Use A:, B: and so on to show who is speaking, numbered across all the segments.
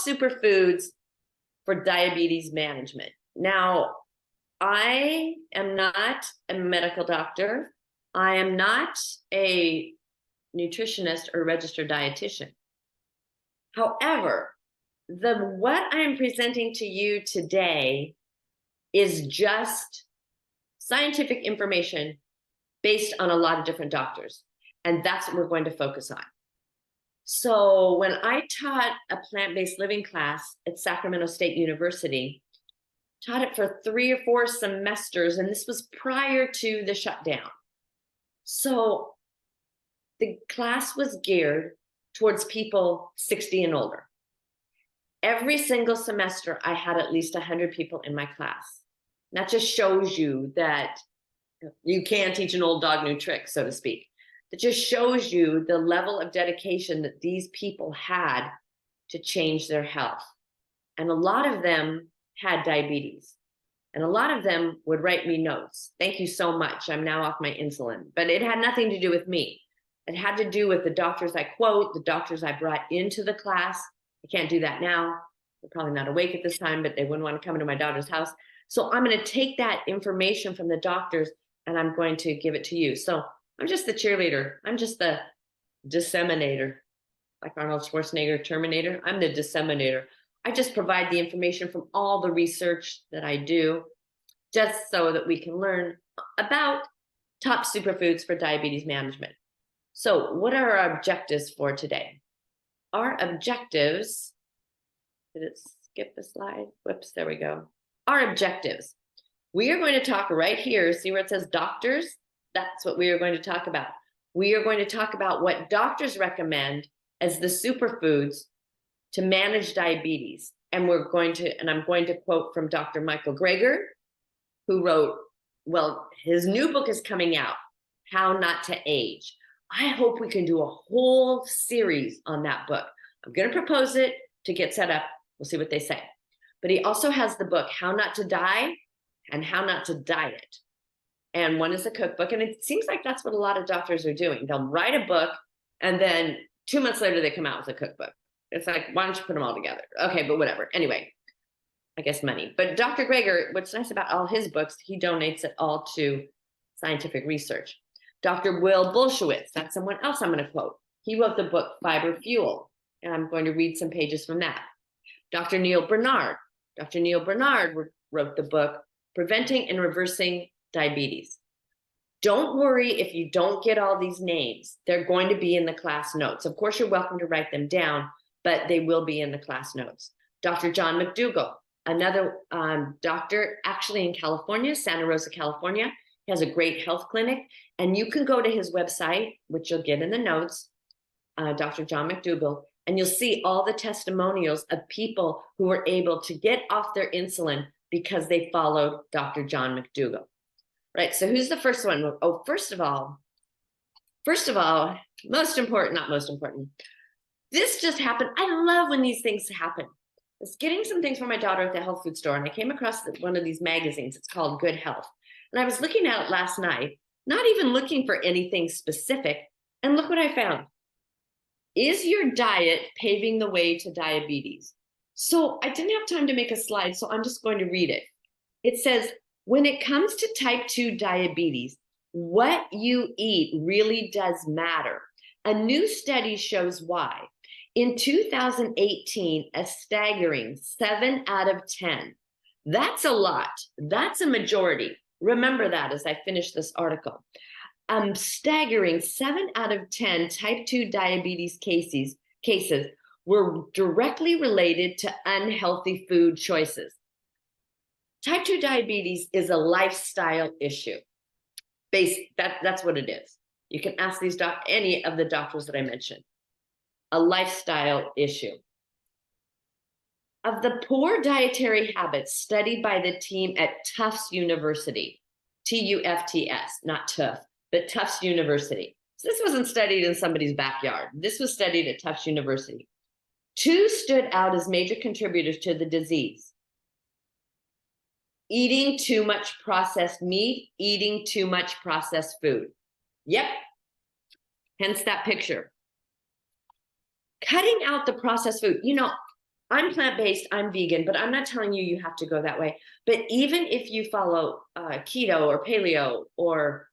A: superfoods for diabetes management. Now, I am not a medical doctor. I am not a nutritionist or registered dietitian. However, what I'm presenting to you today is just scientific information based on a lot of different doctors. And that's what we're going to focus on. So when I taught a plant-based living class at Sacramento State University, taught it for 3 or 4 semesters, and this was prior to the shutdown. So the class was geared towards people 60 and older. Every single semester, I had at least 100 people in my class. And that just shows you that you can teach an old dog new tricks, so to speak. It just shows you the level of dedication that these people had to change their health. And a lot of them had diabetes. And a lot of them would write me notes. Thank you so much. I'm now off my insulin. But it had nothing to do with me. It had to do with the doctors I quote, the doctors I brought into the class. I can't do that now. They're probably not awake at this time, but they wouldn't want to come into my daughter's house. So I'm going to take that information from the doctors and I'm going to give it to you. So I'm just the cheerleader. I'm just the disseminator. Like Arnold Schwarzenegger, Terminator. I'm the disseminator. I just provide the information from all the research that I do, just so that we can learn about top superfoods for diabetes management. So what are our objectives for today? Our objectives, did it skip the slide? Whoops, there we go. Our objectives. We are going to talk right here, see where it says doctors? That's what we are going to talk about. We are going to talk about what doctors recommend as the superfoods to manage diabetes. And I'm going to quote from Dr. Michael Greger, who wrote, well, his new book is coming out, How Not to Age. I hope we can do a whole series on that book. I'm going to propose it to get set up. We'll see what they say. But he also has the book, How Not to Die and How Not to Diet. And one is a cookbook. And it seems like that's what a lot of doctors are doing. They'll write a book and then 2 months later they come out with a cookbook. It's like, why don't you put them all together? Okay, but whatever. Anyway, I guess money. But Dr. Greger, what's nice about all his books, he donates it all to scientific research. Dr. Will Bulsiewicz, that's someone else I'm going to quote. He wrote the book Fiber Fuel, and I'm going to read some pages from that. Dr. Neil Bernard. Dr. Neil Bernard wrote the book Preventing and Reversing Diabetes. Don't worry if you don't get all these names. They're going to be in the class notes. Of course, you're welcome to write them down, but they will be in the class notes. Dr. John McDougall, another doctor actually in California, Santa Rosa, California. He has a great health clinic, and you can go to his website, which you'll get in the notes, Dr. John McDougall, and you'll see all the testimonials of people who were able to get off their insulin because they followed Dr. John McDougall. Right, so who's the first one? Oh, first of all, most important, not most important. This just happened. I love when these things happen. I was getting some things for my daughter at the health food store, and I came across one of these magazines. It's called Good Health. And I was looking at it last night, not even looking for anything specific. And look what I found. Is your diet paving the way to diabetes? So I didn't have time to make a slide, so I'm just going to read it. It says, when it comes to type 2 diabetes, what you eat really does matter. A new study shows why. In 2018, a staggering 7 out of 10. That's a lot. That's a majority. Remember that as I finish this article. Staggering 7 out of 10 type 2 diabetes cases were directly related to unhealthy food choices. Type 2 diabetes is a lifestyle issue. That's what it is. You can ask any of the doctors that I mentioned. A lifestyle issue. Of the poor dietary habits studied by the team at Tufts University, Tufts, not Tuff, but Tufts University. So this wasn't studied in somebody's backyard. This was studied at Tufts University. 2 stood out as major contributors to the disease. Eating too much processed meat, eating too much processed food. Yep, hence that picture. Cutting out the processed food. You know, I'm plant-based, I'm vegan, but I'm not telling you you have to go that way. But even if you follow keto or paleo or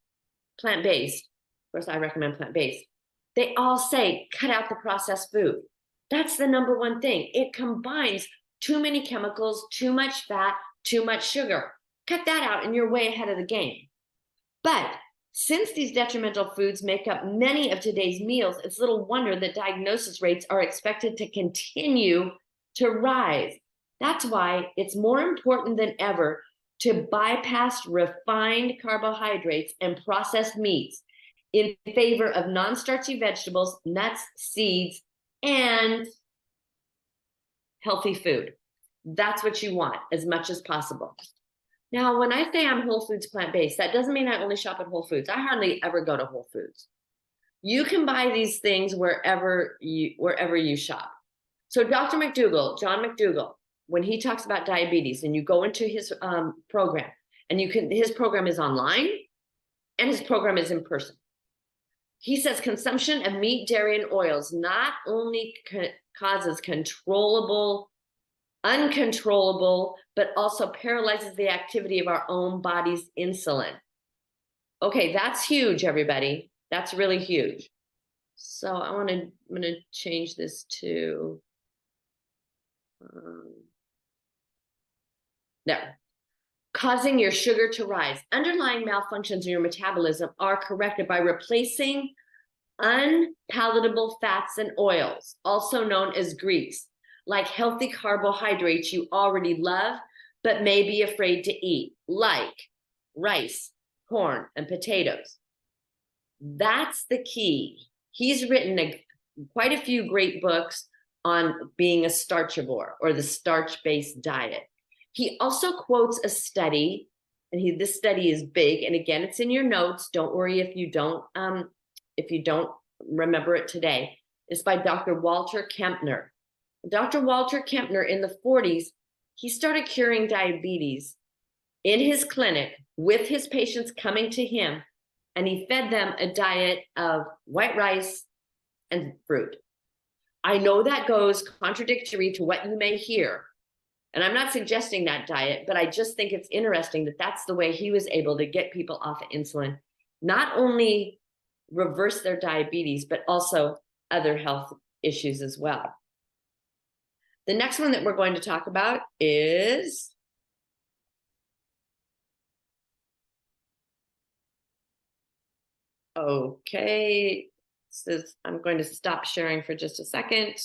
A: plant-based, of course, I recommend plant-based, they all say cut out the processed food. That's the number one thing. It combines too many chemicals, too much fat, too much sugar. Cut that out and you're way ahead of the game. But since these detrimental foods make up many of today's meals, it's little wonder that diagnosis rates are expected to continue to rise. That's why it's more important than ever to bypass refined carbohydrates and processed meats in favor of non-starchy vegetables, nuts, seeds, and healthy food. That's what you want as much as possible. Now, when I say I'm Whole Foods plant-based, that doesn't mean I only shop at Whole Foods. I hardly ever go to Whole Foods. You can buy these things wherever you shop. So Dr. McDougall, John McDougall, when he talks about diabetes, and you go into his program, and his program is online, and his program is in person. He says consumption of meat, dairy, and oils not only causes uncontrollable, but also paralyzes the activity of our own body's insulin. Okay, that's huge, everybody. That's really huge. So I'm gonna change this to there. Causing your sugar to rise. Underlying malfunctions in your metabolism are corrected by replacing unpalatable fats and oils, also known as grease, like healthy carbohydrates you already love, but may be afraid to eat, like rice, corn, and potatoes. That's the key. He's written quite a few great books on being a starchivore or the starch-based diet. He also quotes a study, and this study is big, and again, it's in your notes. Don't worry if you don't remember it today. It's by Dr. Walter Kempner. Dr. Walter Kempner in the 40s, he started curing diabetes in his clinic with his patients coming to him, and he fed them a diet of white rice and fruit. I know that goes contradictory to what you may hear, and I'm not suggesting that diet, but I just think it's interesting that that's the way he was able to get people off of insulin, not only reverse their diabetes, but also other health issues as well. The next one that we're going to talk about is okay. I'm going to stop sharing for just a second.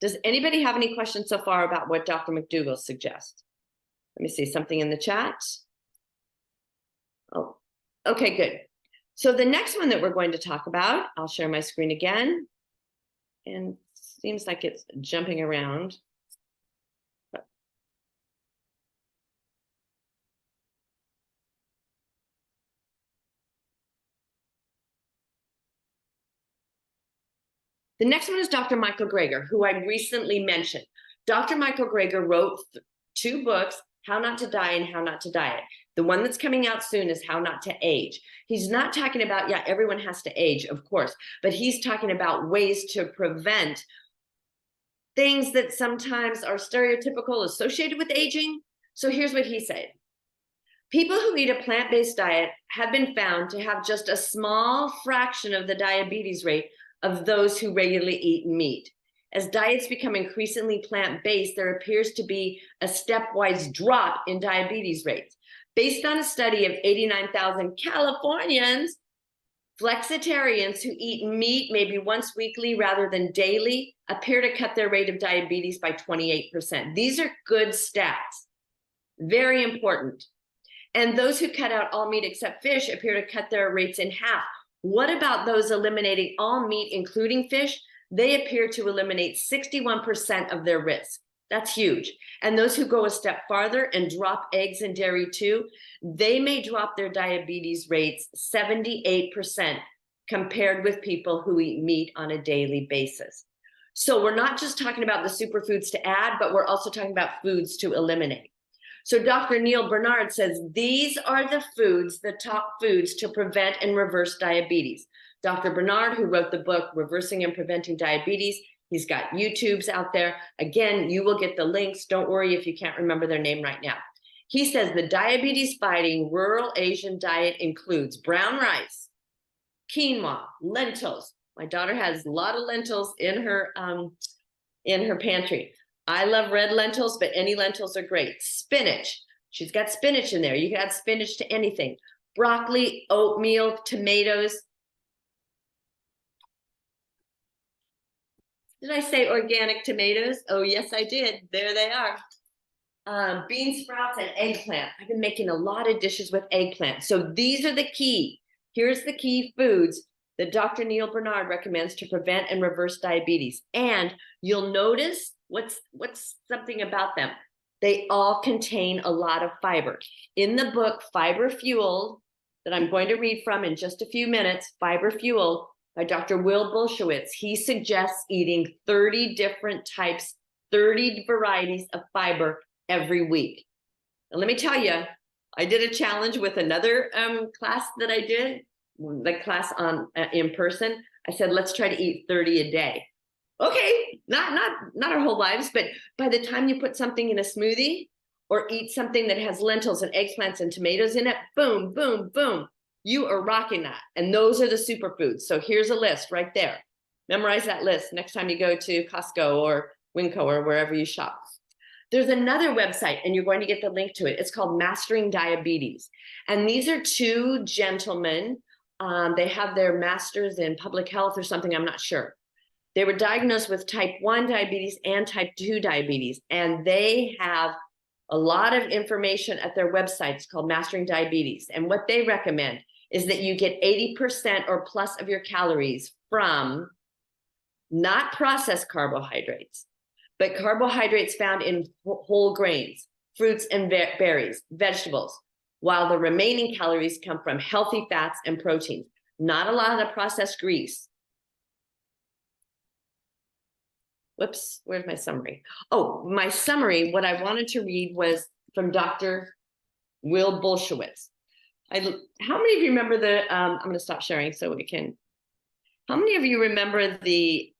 A: Does anybody have any questions so far about what Dr. McDougall suggests? Let me see something in the chat. Oh, okay, good. So the next one that we're going to talk about, I'll share my screen again. And seems like it's jumping around. The next one is Dr. Michael Greger, who I recently mentioned. Dr. Michael Greger wrote 2 books, How Not to Die and How Not to Diet. The one that's coming out soon is How Not to Age. He's not talking about, yeah, everyone has to age, of course, but he's talking about ways to prevent things that sometimes are stereotypical associated with aging. So here's what he said. People who eat a plant-based diet have been found to have just a small fraction of the diabetes rate of those who regularly eat meat. As diets become increasingly plant-based, there appears to be a stepwise drop in diabetes rates. Based on a study of 89,000 Californians, flexitarians who eat meat maybe once weekly rather than daily appear to cut their rate of diabetes by 28%. These are good stats, very important. And those who cut out all meat except fish appear to cut their rates in half. What about those eliminating all meat, including fish? They appear to eliminate 61% of their risk. That's huge. And those who go a step farther and drop eggs and dairy too, they may drop their diabetes rates 78% compared with people who eat meat on a daily basis. So we're not just talking about the superfoods to add, but we're also talking about foods to eliminate. So Dr. Neil Bernard says, these are the foods, the top foods to prevent and reverse diabetes. Dr. Bernard, who wrote the book, Reversing and Preventing Diabetes. He's got YouTubes out there. Again, you will get the links. Don't worry if you can't remember their name right now. He says the diabetes-fighting rural Asian diet includes brown rice, quinoa, lentils. My daughter has a lot of lentils in her pantry. I love red lentils, but any lentils are great. Spinach. She's got spinach in there. You can add spinach to anything. Broccoli, oatmeal, tomatoes. Did I say organic tomatoes? Oh, yes, I did. There they are. Bean sprouts and eggplant. I've been making a lot of dishes with eggplant. So these are the key. Here's the key foods that Dr. Neil Bernard recommends to prevent and reverse diabetes. And you'll notice what's something about them. They all contain a lot of fiber. In the book, Fiber Fueled, that I'm going to read from in just a few minutes, Fiber Fueled by Dr. Will Bulsiewicz, he suggests eating 30 different types, 30 varieties of fiber every week. And let me tell you, I did a challenge with another class that I did, the class on in person. I said, let's try to eat 30 a day. Okay, not our whole lives, but by the time you put something in a smoothie or eat something that has lentils and eggplants and tomatoes in it, boom, boom, boom, you are rocking that. And those are the superfoods. So here's a list right there. Memorize that list next time you go to Costco or Winco or wherever you shop. There's another website, and you're going to get the link to it. It's called Mastering Diabetes. And these are two gentlemen. They have their masters in public health or something, I'm not sure. They were diagnosed with type 1 diabetes and type 2 diabetes, and they have a lot of information at their website. It's called Mastering Diabetes. And what they recommend is that you get 80% or plus of your calories from not processed carbohydrates, but carbohydrates found in whole grains, fruits and berries, vegetables, while the remaining calories come from healthy fats and proteins, not a lot of processed grease. Whoops, where's my summary? Oh, my summary, what I wanted to read was from Dr. Will Bulsiewicz. How many of you remember the, I'm going to stop sharing so we can, how many of you remember the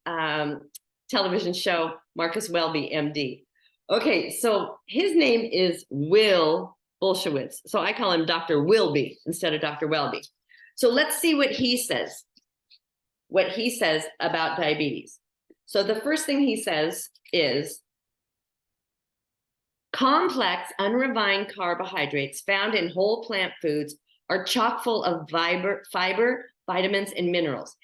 A: television show Marcus Welby, MD? Okay, so his name is Will Bulsiewicz. So I call him Dr. Wilby instead of Dr. Welby. So let's see what he says about diabetes. So the first thing he says is, complex, unrefined carbohydrates found in whole plant foods are chock full of fiber, vitamins, and minerals.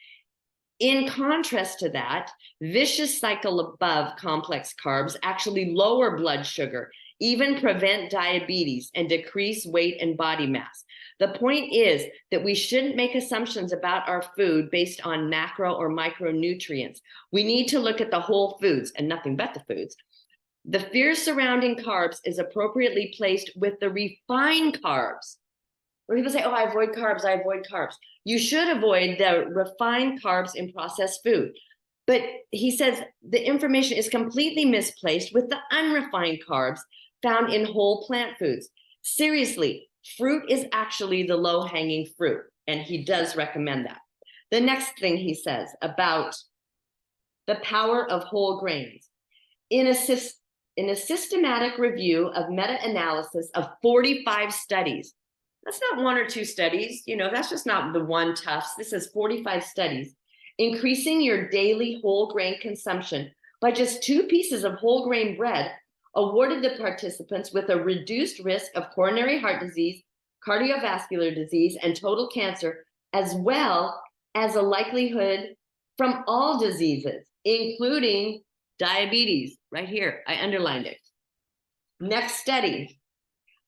A: In contrast to that, vicious cycle above complex carbs actually lower blood sugar, even prevent diabetes, and decrease weight and body mass. The point is that we shouldn't make assumptions about our food based on macro or micronutrients. We need to look at the whole foods and nothing but the foods. The fear surrounding carbs is appropriately placed with the refined carbs. Where people say, oh, I avoid carbs, I avoid carbs. You should avoid the refined carbs in processed food. But he says the information is completely misplaced with the unrefined carbs found in whole plant foods. Seriously, fruit is actually the low-hanging fruit, and he does recommend that. The next thing he says about the power of whole grains. In a systematic review of meta-analysis of 45 studies, that's not one or two studies, you know, that's just not the one Tufts. This is 45 studies. Increasing your daily whole grain consumption by just 2 pieces of whole grain bread awarded the participants with a reduced risk of coronary heart disease, cardiovascular disease, and total cancer, as well as a likelihood from all diseases, including diabetes. Right here, I underlined it. Next study,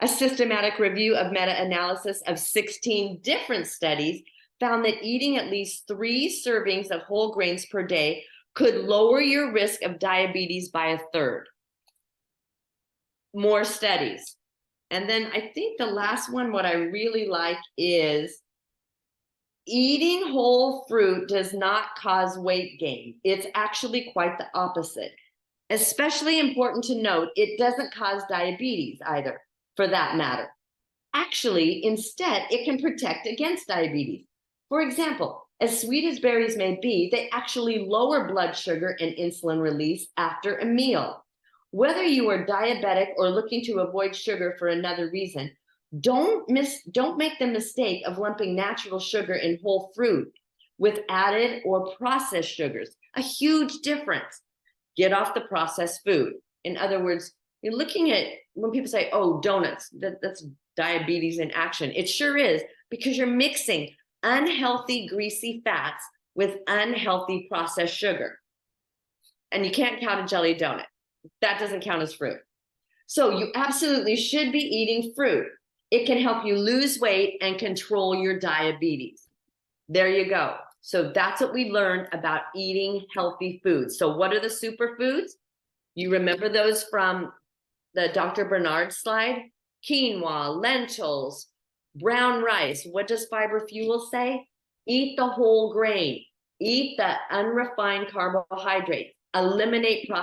A: a systematic review of meta-analysis of 16 different studies found that eating at least 3 servings of whole grains per day could lower your risk of diabetes by 1/3. More studies. And then I think the last one, what I really like is eating whole fruit does not cause weight gain. It's actually quite the opposite. Especially important to note, it doesn't cause diabetes either, for that matter. Actually, instead, it can protect against diabetes. For example, As sweet as berries may be, they actually lower blood sugar and insulin release after a meal. Whether you are diabetic or looking to avoid sugar for another reason, don't make the mistake of lumping natural sugar in whole fruit with added or processed sugars. A huge difference. Get off the processed food. In other words, you're looking at when people say, oh, donuts, that's diabetes in action. It sure is, because you're mixing unhealthy, greasy fats with unhealthy processed sugar. And you can't count a jelly donut. That doesn't count as fruit. So you absolutely should be eating fruit. It can help you lose weight and control your diabetes. There you go. So that's what we learned about eating healthy foods. So what are the superfoods? You remember those from the Dr. Bernard slide? Quinoa, lentils, brown rice. What does Fiber Fuel say? Eat the whole grain. Eat the unrefined carbohydrates. Eliminate processed